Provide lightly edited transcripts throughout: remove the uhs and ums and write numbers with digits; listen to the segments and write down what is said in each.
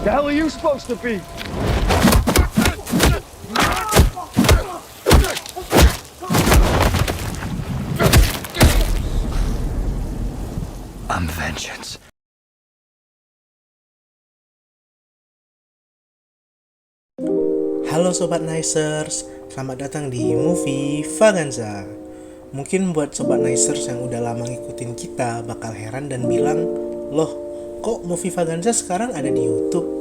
The hell are you supposed to be? I'm vengeance. Halo Sobat Nicers, selamat datang di Movie Vaganza. Mungkin buat Sobat Nicers yang udah lama ngikutin kita bakal heran dan bilang, loh kok Movie Vaganza sekarang ada di YouTube?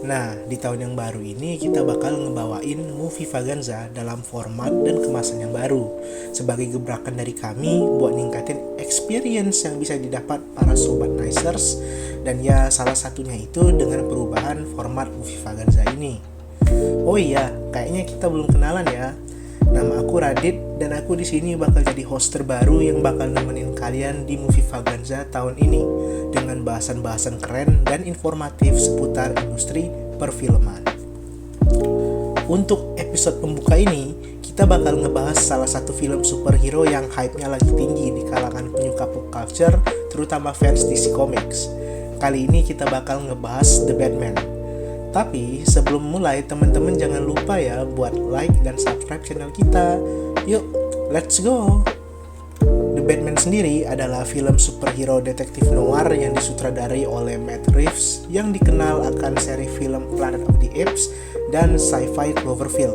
Nah, di tahun yang baru ini kita bakal ngebawain Movie Vaganza dalam format dan kemasan yang baru, sebagai gebrakan dari kami buat ningkatin experience yang bisa didapat para Sobat Nicers. Dan ya salah satunya itu dengan perubahan format Movie Vaganza ini. Oh iya, kayaknya kita belum kenalan ya. Nama aku Radit dan aku di sini bakal jadi host terbaru yang bakal nemenin kalian di Movie Vaganza tahun ini dengan bahasan-bahasan keren dan informatif seputar industri perfilman. Untuk episode pembuka ini, kita bakal ngebahas salah satu film superhero yang hype-nya lagi tinggi di kalangan penyuka pop culture, terutama fans DC Comics. Kali ini kita bakal ngebahas The Batman. Tapi sebelum mulai, teman-teman jangan lupa ya buat like dan subscribe channel kita. Yuk, let's go! The Batman sendiri adalah film superhero detektif noir yang disutradarai oleh Matt Reeves yang dikenal akan seri film Planet of the Apes dan sci-fi Cloverfield.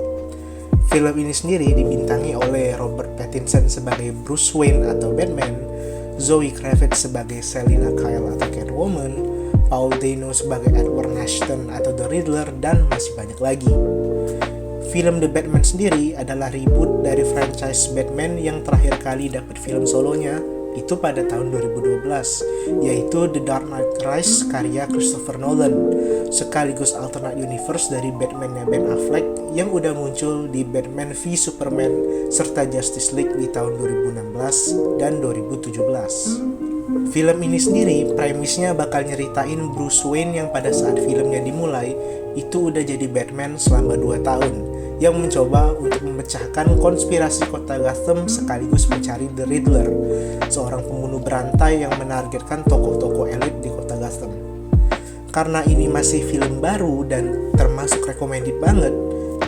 Film ini sendiri dibintangi oleh Robert Pattinson sebagai Bruce Wayne atau Batman, Zoe Kravitz sebagai Selina Kyle atau Catwoman, Paul Dano sebagai Edward Norton atau The Riddler, dan masih banyak lagi. Film The Batman sendiri adalah reboot dari franchise Batman yang terakhir kali dapat film solonya itu pada tahun 2012, yaitu The Dark Knight Rises karya Christopher Nolan, sekaligus alternate universe dari Batman-nya Ben Affleck yang udah muncul di Batman v Superman serta Justice League di tahun 2016 dan 2017. Film ini sendiri premisnya bakal nyeritain Bruce Wayne yang pada saat filmnya dimulai itu udah jadi Batman selama 2 tahun yang mencoba untuk memecahkan konspirasi kota Gotham sekaligus mencari The Riddler, seorang pembunuh berantai yang menargetkan tokoh-tokoh elit di kota Gotham. Karena ini masih film baru dan termasuk recommended banget,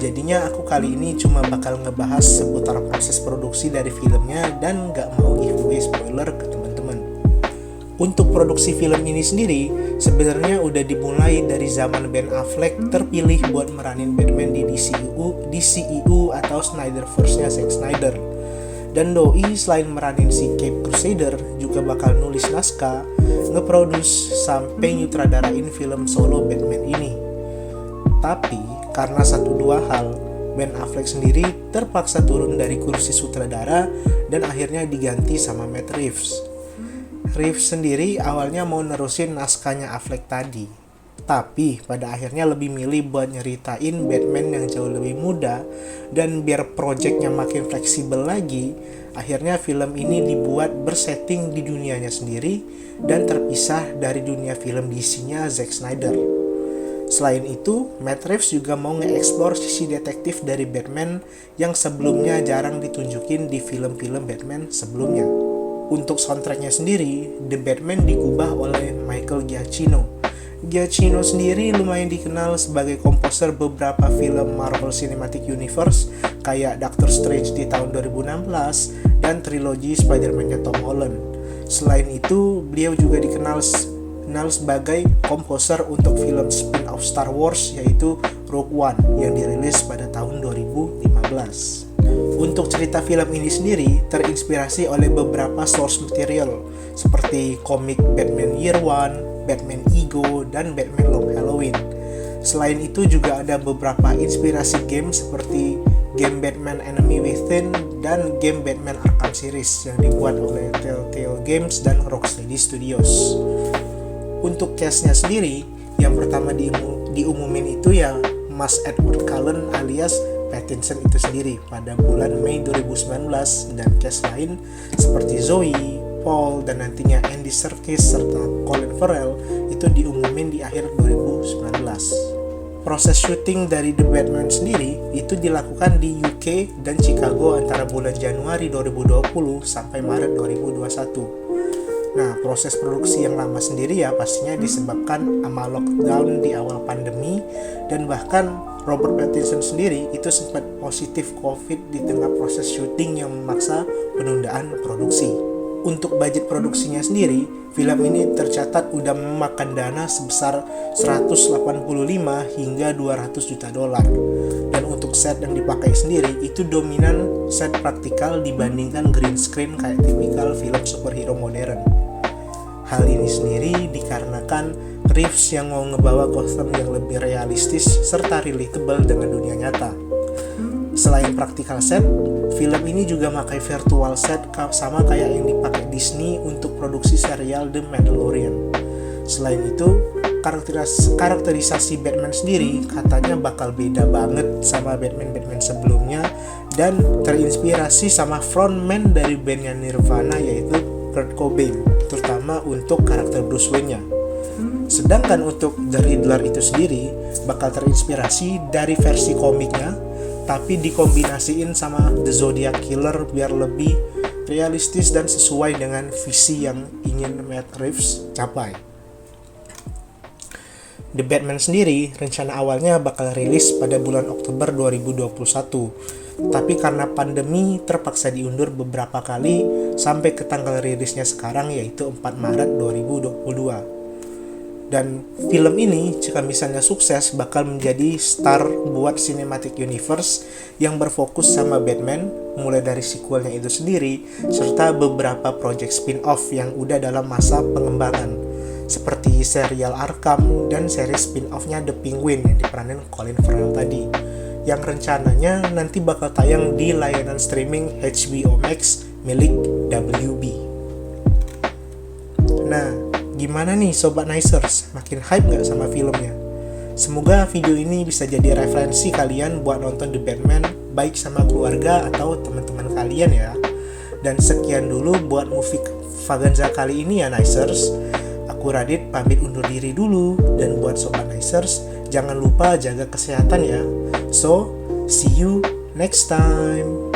jadinya aku kali ini cuma bakal ngebahas seputar proses produksi dari filmnya dan gak mau giveaway spoiler ke teman-teman. Untuk produksi film ini sendiri sebenarnya udah dimulai dari zaman Ben Affleck terpilih buat meranin Batman di DCEU atau Snyderverse-nya Zack Snyder. Dan doi selain meranin si Cape Crusader juga bakal nulis naskah, ngeproduce sampai nyutradarain film solo Batman ini. Tapi karena 1-2 hal, Ben Affleck sendiri terpaksa turun dari kursi sutradara dan akhirnya diganti sama Matt Reeves. Reeves sendiri awalnya mau nerusin naskahnya Affleck tadi, tapi pada akhirnya lebih milih buat nyeritain Batman yang jauh lebih muda, dan biar projectnya makin fleksibel lagi, akhirnya film ini dibuat bersetting di dunianya sendiri dan terpisah dari dunia film DC-nya Zack Snyder. Selain itu, Matt Reeves juga mau nge-explore sisi detektif dari Batman yang sebelumnya jarang ditunjukin di film-film Batman sebelumnya. Untuk soundtracknya sendiri, The Batman digubah oleh Michael Giacchino. Giacchino sendiri lumayan dikenal sebagai komposer beberapa film Marvel Cinematic Universe kayak Doctor Strange di tahun 2016 dan trilogi Spider-Man-nya Tom Holland. Selain itu, beliau juga dikenal sebagai komposer untuk film spin-off Star Wars yaitu Rogue One yang dirilis pada tahun 2015. Untuk cerita film ini sendiri terinspirasi oleh beberapa source material seperti komik Batman Year One, Batman Ego, dan Batman Long Halloween. Selain itu juga ada beberapa inspirasi game seperti game Batman Enemy Within dan game Batman Arkham series yang dibuat oleh Telltale Games dan Rocksteady Studios. Untuk cast-nya sendiri, yang pertama diumumin itu ya Mas Edward Cullen alias Pattinson itu sendiri pada bulan Mei 2019, dan cast lain seperti Zoe, Paul, dan nantinya Andy Serkis serta Colin Farrell itu diumumin di akhir 2019. Proses syuting dari The Batman sendiri itu dilakukan di UK dan Chicago antara bulan Januari 2020 sampai Maret 2021. Nah, proses produksi yang lama sendiri ya pastinya disebabkan sama lockdown di awal pandemi, dan bahkan Robert Pattinson sendiri itu sempat positif COVID di tengah proses syuting yang memaksa penundaan produksi. Untuk budget produksinya sendiri, film ini tercatat udah memakan dana sebesar 185 hingga 200 juta dolar. Dan untuk set yang dipakai sendiri itu dominan set praktikal dibandingkan green screen kayak tipikal film superhero modern. Hal ini sendiri dikarenakan Reeves yang mau ngebawa Gotham yang lebih realistis serta relatable dengan dunia nyata. Selain praktikal set, film ini juga pakai virtual set sama kayak yang dipakai Disney untuk produksi serial The Mandalorian. Selain itu, karakterisasi Batman sendiri katanya bakal beda banget sama Batman sebelumnya dan terinspirasi sama frontman dari bandnya Nirvana yaitu Kurt Cobain, terutama untuk karakter Bruce Wayne-nya. Sedangkan untuk The Riddler itu sendiri bakal terinspirasi dari versi komiknya, tapi dikombinasiin sama The Zodiac Killer biar lebih realistis dan sesuai dengan visi yang ingin Matt Reeves capai. The Batman sendiri rencana awalnya bakal rilis pada bulan Oktober 2021. Tapi karena pandemi terpaksa diundur beberapa kali sampai ke tanggal rilisnya sekarang yaitu 4 Maret 2022. Dan film ini jika misalnya sukses bakal menjadi star buat Cinematic Universe yang berfokus sama Batman mulai dari sequelnya itu sendiri serta beberapa project spin-off yang udah dalam masa pengembangan seperti serial Arkham dan seri spin-off-nya The Penguin yang diperanin Colin Farrell tadi yang rencananya nanti bakal tayang di layanan streaming HBO Max milik WB. Nah, gimana nih Sobat Nicers? Makin hype gak sama filmnya? Semoga video ini bisa jadi referensi kalian buat nonton The Batman baik sama keluarga atau teman-teman kalian ya. Dan sekian dulu buat movie Vaganza kali ini ya Nicers. Aku Radit pamit undur diri dulu, dan buat Sobat Nicers jangan lupa jaga kesehatan ya. So, see you next time.